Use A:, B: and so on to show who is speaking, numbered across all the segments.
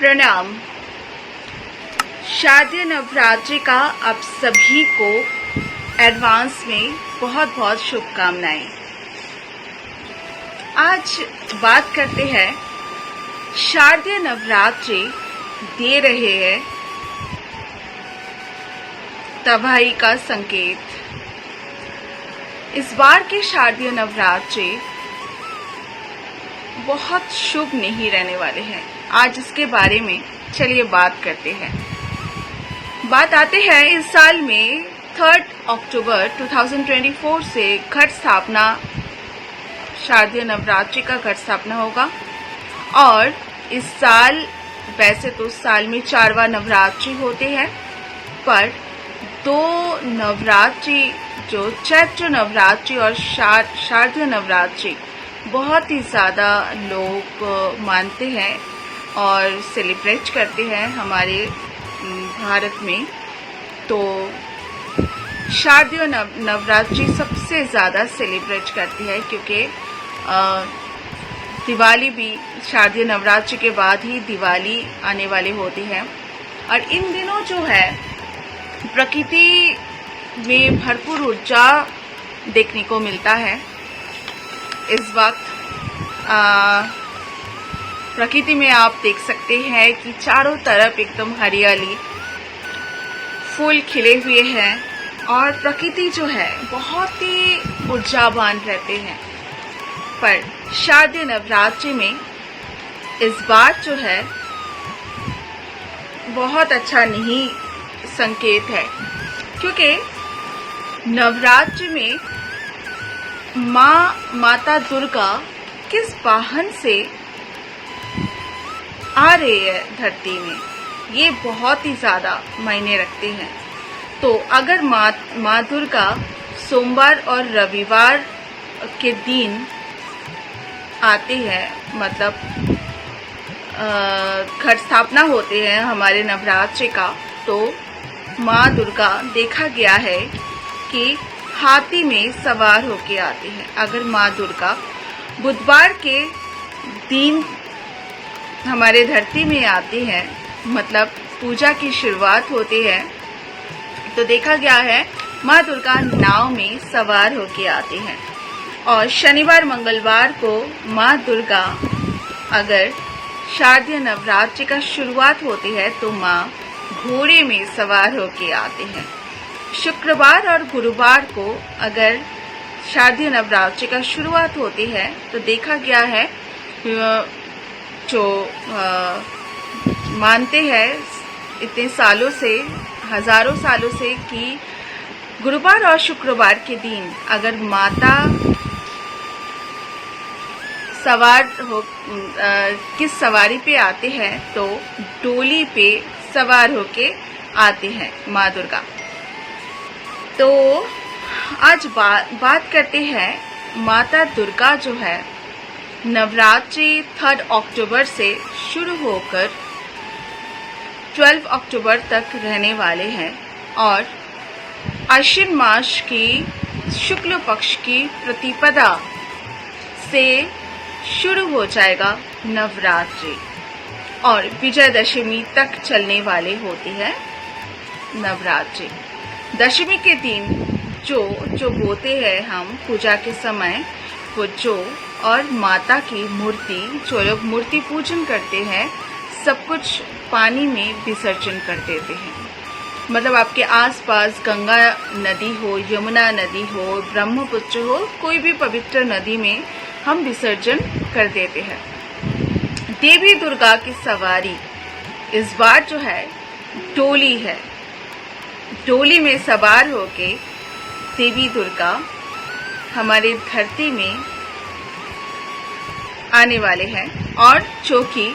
A: प्रणाम। शारदीय नवरात्रि का आप सभी को एडवांस में बहुत बहुत शुभकामनाएं। आज बात करते हैं शारदीय नवरात्रि दे रहे हैं तबाही का संकेत। इस बार के शारदीय नवरात्रि बहुत शुभ नहीं रहने वाले हैं। आज इसके बारे में चलिए बात करते हैं। बात आते हैं इस साल में 3 अक्टूबर 2024 से घट स्थापना, शारदीय नवरात्रि का घट स्थापना होगा। और इस साल वैसे तो साल में 4वां नवरात्रि होते हैं, पर 2 नवरात्रि जो चैत्र नवरात्रि और शारदीय नवरात्रि बहुत ही ज़्यादा लोग मानते हैं और सेलिब्रेट करते हैं हमारे भारत में। तो शारदीय नवरात्रि सबसे ज़्यादा सेलिब्रेट करती है, क्योंकि दिवाली भी शारदीय नवरात्रि के बाद ही दिवाली आने वाली होती है। और इन दिनों जो है प्रकृति में भरपूर ऊर्जा देखने को मिलता है। इस वक्त प्रकृति में आप देख सकते हैं कि चारों तरफ एकदम हरियाली, फूल खिले हुए हैं और प्रकृति जो है बहुत ही ऊर्जावान रहते हैं। पर शारदीय नवरात्रि में इस बार जो है बहुत अच्छा नहीं संकेत है, क्योंकि नवरात्रि में माता दुर्गा किस वाहन से आ रही है धरती में, ये बहुत ही ज़्यादा मायने रखते हैं। तो अगर माँ दुर्गा सोमवार और रविवार के दिन आते हैं, मतलब घट स्थापना होते हैं हमारे नवरात्रि का, तो माँ दुर्गा देखा गया है कि हाथी में सवार होके आते हैं। अगर माँ दुर्गा बुधवार के दिन हमारे धरती में आते हैं, मतलब पूजा की शुरुआत होती है, तो देखा गया है माँ दुर्गा नाव में सवार होके आते हैं। और शनिवार मंगलवार को माँ दुर्गा अगर शारदीय नवरात्रि का शुरुआत होती है तो माँ घोड़े में सवार होके आते हैं। शुक्रवार और गुरुवार को अगर शारदीय नवरात्रि का शुरुआत होती है तो देखा गया है जो मानते हैं इतने सालों से, हजारों सालों से, कि गुरुवार और शुक्रवार के दिन अगर माता सवार हो किस सवारी पे आते हैं तो डोली पे सवार होके आते हैं माँ दुर्गा। तो आज बात करते हैं माता दुर्गा जो है नवरात्रि 3 अक्टूबर से शुरू होकर 12 अक्टूबर तक रहने वाले हैं। और आश्विन मास की शुक्ल पक्ष की प्रतिपदा से शुरू हो जाएगा नवरात्रि और विजयदशमी तक चलने वाले होती है नवरात्रि। दशमी के दिन जो बोते हैं हम पूजा के समय, वो जो और माता की मूर्ति, जो लोग मूर्ति पूजन करते हैं, सब कुछ पानी में विसर्जन कर देते हैं। मतलब आपके आसपास गंगा नदी हो, यमुना नदी हो, ब्रह्मपुत्र हो, कोई भी पवित्र नदी में हम विसर्जन कर देते हैं। देवी दुर्गा की सवारी इस बार जो है डोली है। डोली में सवार होके देवी दुर्गा हमारे धरती में आने वाले हैं। और जो कि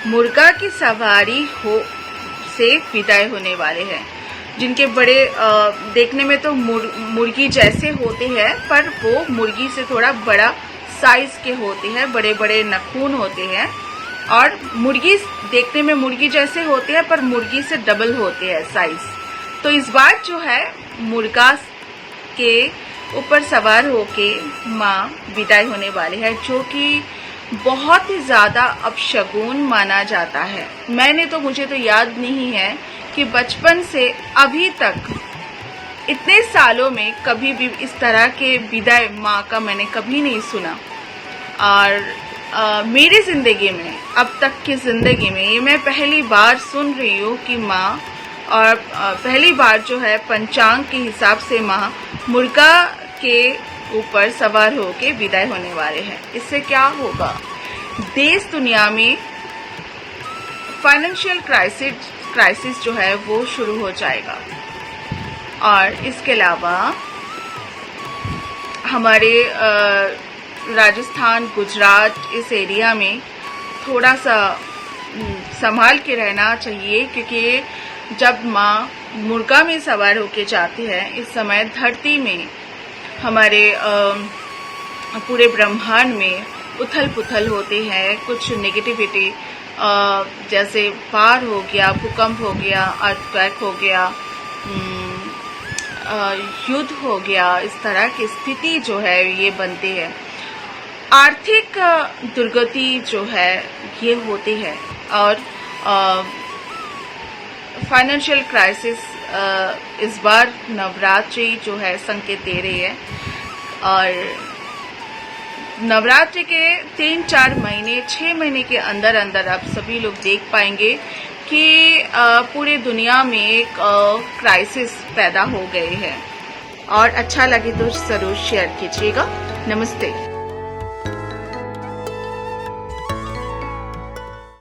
A: मुर्गा की सवारी हो से विदाई होने वाले हैं, जिनके बड़े देखने में तो मुर्गी जैसे होते हैं, पर वो मुर्गी से थोड़ा बड़ा साइज के होते हैं, बड़े बड़े नखून होते हैं। और मुर्गी देखने में मुर्गी जैसे होते हैं, पर मुर्गी से डबल होते हैं साइज। तो इस बार जो है मुर्गा के ऊपर सवार होके माँ विदाई होने वाले हैं, जो कि बहुत ही ज़्यादा अपशगुन माना जाता है। मुझे तो याद नहीं है कि बचपन से अभी तक इतने सालों में कभी भी इस तरह के विदाई माँ का मैंने कभी नहीं सुना। और मेरी ज़िंदगी में, अब तक की ज़िंदगी में ये मैं पहली बार सुन रही हूँ कि माँ, और पहली बार जो है पंचांग के हिसाब से माँ मुर्गा के ऊपर सवार होके विदाई होने वाले हैं। इससे क्या होगा, देश दुनिया में फाइनेंशियल क्राइसिस जो है वो शुरू हो जाएगा। और इसके अलावा हमारे राजस्थान, गुजरात, इस एरिया में थोड़ा सा संभाल के रहना चाहिए, क्योंकि जब माँ मुर्गा में सवार होके जाती है, इस समय धरती में, हमारे पूरे ब्रह्मांड में उथल पुथल होते हैं। कुछ नेगेटिविटी जैसे बाढ़ हो गया, भूकंप हो गया, अर्थक्वेक हो गया, युद्ध हो गया, इस तरह की स्थिति जो है ये बनती है। आर्थिक दुर्गति जो है ये होती है, और फाइनेंशियल क्राइसिस इस बार नवरात्रि जो है संकेत दे रही है। और नवरात्रि के 3-4 महीने, 6 महीने के अंदर अंदर आप सभी लोग देख पाएंगे कि पूरे दुनिया में एक क्राइसिस पैदा हो गई है। और अच्छा लगे तो जरूर शेयर कीजिएगा। नमस्ते।